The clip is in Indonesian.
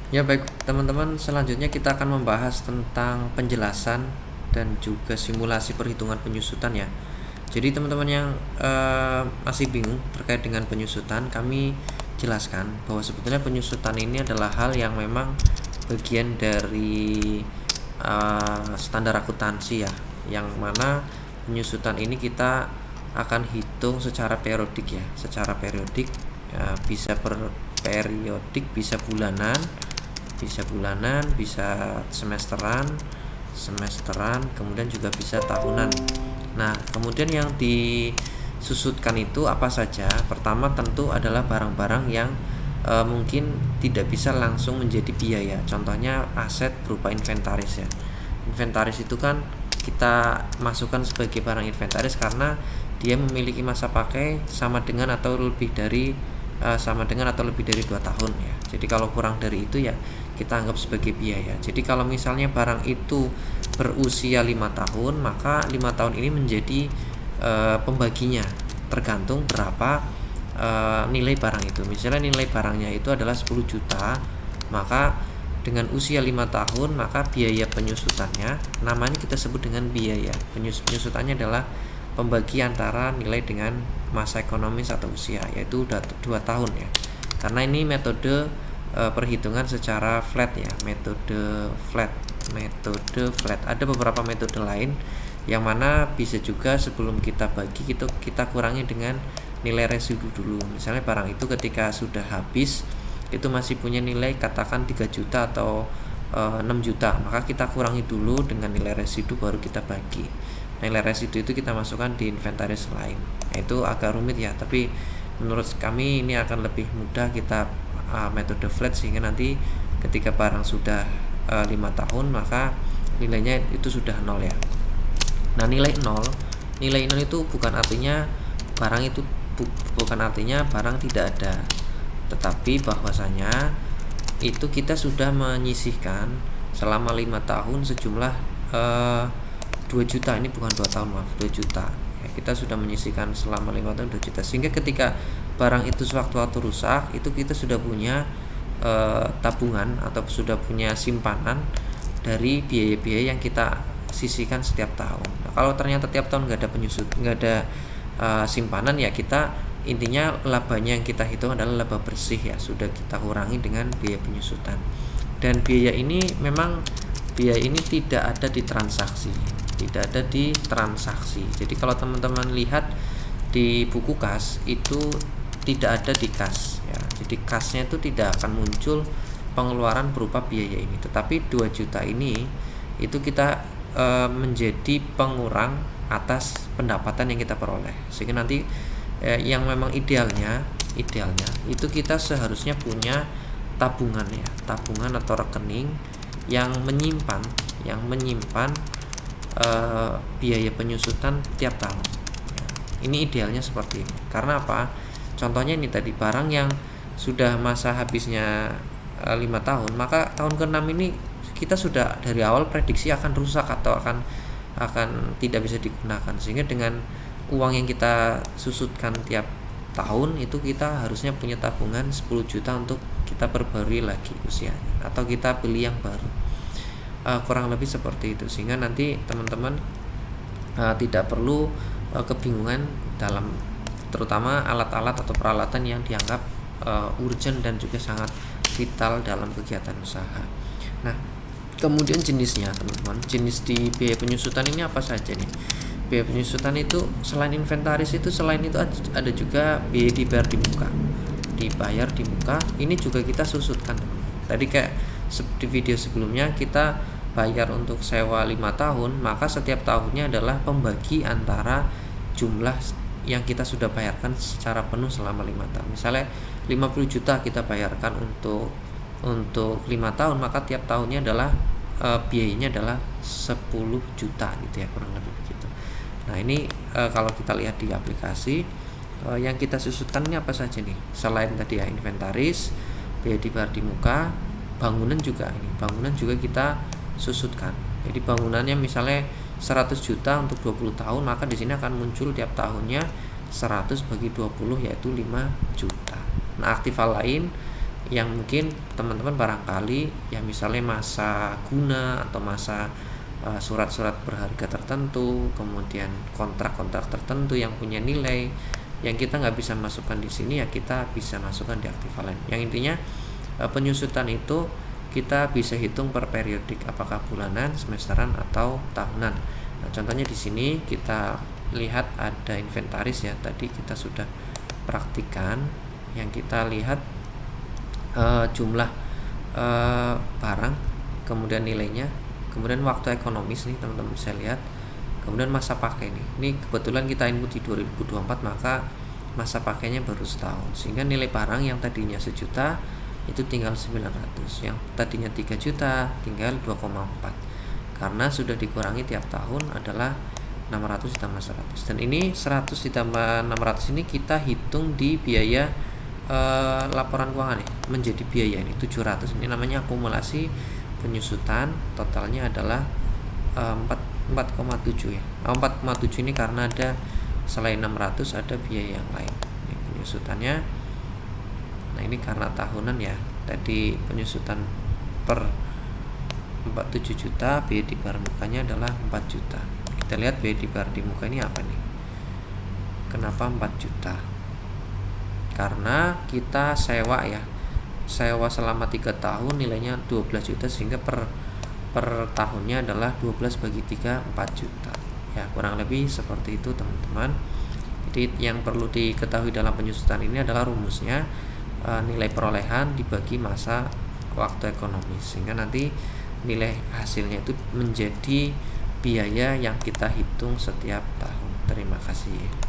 Ya baik teman-teman, selanjutnya kita akan membahas tentang penjelasan dan juga simulasi perhitungan penyusutan ya. Jadi teman-teman yang masih bingung terkait dengan penyusutan, kami jelaskan bahwa sebetulnya penyusutan ini adalah hal yang memang bagian dari standar akuntansi ya, yang mana penyusutan ini kita akan hitung secara periodik ya, secara periodik ya, bisa per periodik, bisa bulanan, bisa semesteran, kemudian juga bisa tahunan. Nah, kemudian yang disusutkan itu apa saja? Pertama tentu adalah barang-barang yang mungkin tidak bisa langsung menjadi biaya. Contohnya aset berupa inventaris ya. Inventaris itu kan kita masukkan sebagai barang inventaris karena dia memiliki masa pakai sama dengan atau lebih dari 2 tahun ya. Jadi kalau kurang dari itu ya kita anggap sebagai biaya. Jadi kalau misalnya barang itu berusia 5 tahun, maka 5 tahun ini menjadi pembaginya tergantung berapa nilai barang itu. Misalnya nilai barangnya itu adalah 10 juta, maka dengan usia 5 tahun maka biaya penyusutannya namanya kita sebut dengan biaya. Penyusutannya adalah pembagi antara nilai dengan masa ekonomis atau usia, yaitu udah 2 tahun ya. Karena ini metode perhitungan secara flat ya, metode flat. Ada beberapa metode lain yang mana bisa juga sebelum kita bagi kita kurangi dengan nilai residu dulu. Misalnya barang itu ketika sudah habis itu masih punya nilai katakan 3 juta atau 6 juta, maka kita kurangi dulu dengan nilai residu baru kita bagi. Nilai residu itu kita masukkan di inventaris lain. Itu agak rumit ya, tapi menurut kami ini akan lebih mudah kita metode flat, sehingga nanti ketika barang sudah 5 tahun maka nilainya itu sudah 0 ya. Nah, nilai nol itu bukan artinya barang itu bukan artinya barang tidak ada, tetapi bahwasanya itu kita sudah menyisihkan selama 5 tahun sejumlah 2 juta. Ini bukan 2 tahun, maaf, 2 juta ya, kita sudah menyisihkan selama 5 tahun 2 juta, sehingga ketika barang itu sewaktu-waktu rusak itu kita sudah punya tabungan atau sudah punya simpanan dari biaya-biaya yang kita sisihkan setiap tahun. Nah, kalau ternyata tiap tahun nggak ada simpanan ya, kita intinya labanya yang kita hitung adalah laba bersih ya, sudah kita kurangi dengan biaya penyusutan. Dan biaya ini tidak ada di transaksi. Jadi kalau teman-teman lihat di buku kas itu tidak ada di kas ya. Jadi kasnya itu tidak akan muncul pengeluaran berupa biaya ini. Tetapi 2 juta ini itu kita menjadi pengurang atas pendapatan yang kita peroleh. Sehingga nanti yang memang idealnya itu kita seharusnya punya tabungan ya, tabungan atau rekening yang menyimpan biaya penyusutan tiap tahun. Ini idealnya seperti ini. Karena apa? Contohnya ini tadi, barang yang sudah masa habisnya 5 tahun, maka tahun ke-6 ini kita sudah dari awal prediksi akan rusak atau akan tidak bisa digunakan. Sehingga dengan uang yang kita susutkan tiap tahun itu kita harusnya punya tabungan 10 juta untuk kita perbarui lagi usianya atau kita beli yang baru. Kurang lebih seperti itu, sehingga nanti teman-teman tidak perlu kebingungan dalam terutama alat-alat atau peralatan yang dianggap urgent dan juga sangat vital dalam kegiatan usaha. Nah, kemudian jenisnya teman-teman, jenis di biaya penyusutan ini apa saja nih? Biaya penyusutan itu selain inventaris itu ada juga biaya dibayar di muka. Ini juga kita susutkan. Tadi kayak di video sebelumnya kita bayar untuk sewa 5 tahun, maka setiap tahunnya adalah pembagi antara jumlah yang kita sudah bayarkan secara penuh selama 5 tahun. Misalnya 50 juta kita bayarkan untuk 5 tahun, maka tiap tahunnya adalah biayanya adalah 10 juta gitu ya, kurang lebih begitu. Nah, ini kalau kita lihat di aplikasi yang kita susutkan ini apa saja nih? Selain tadi ya inventaris, biaya dibayar di muka, bangunan juga kita susutkan. Jadi bangunannya misalnya 100 juta untuk 20 tahun, maka di sini akan muncul tiap tahunnya 100 bagi 20 yaitu 5 juta. Nah, aktiva lain yang mungkin teman-teman barangkali ya misalnya masa guna atau masa surat-surat berharga tertentu, kemudian kontrak-kontrak tertentu yang punya nilai yang kita nggak bisa masukkan di sini, ya kita bisa masukkan di aktiva lain. Yang intinya penyusutan itu kita bisa hitung per periodik, apakah bulanan, semesteran atau tahunan. Nah, contohnya di sini kita lihat ada inventaris ya, tadi kita sudah praktikan. Yang kita lihat jumlah barang, kemudian nilainya, kemudian waktu ekonomis nih teman-teman bisa lihat, kemudian masa pakai nih. Ini kebetulan kita input di 2024, maka masa pakainya baru setahun, sehingga nilai barang yang tadinya 1 juta itu tinggal 900, yang tadinya 3 juta tinggal 2,4, karena sudah dikurangi tiap tahun adalah 600 ditambah 100. Dan ini 100 ditambah 600 ini kita hitung di biaya laporan keuangan ya, menjadi biaya ini 700. Ini namanya akumulasi penyusutan, totalnya adalah 4,7 ya. 4,7 ini karena ada selain 600 ada biaya yang lain. Ini penyusutannya. Nah, ini karena tahunan ya. Tadi penyusutan per 47 juta, biaya di bar mukanya adalah 4 juta. Kita lihat biaya di bar di muka ini apa nih? Kenapa 4 juta? Karena kita sewa ya, sewa selama 3 tahun nilainya 12 juta, sehingga per tahunnya adalah 12 bagi 3, 4 juta ya, kurang lebih seperti itu teman-teman. Jadi yang perlu diketahui dalam penyusutan ini adalah rumusnya nilai perolehan dibagi masa waktu ekonomis, sehingga nanti nilai hasilnya itu menjadi biaya yang kita hitung setiap tahun. Terima kasih.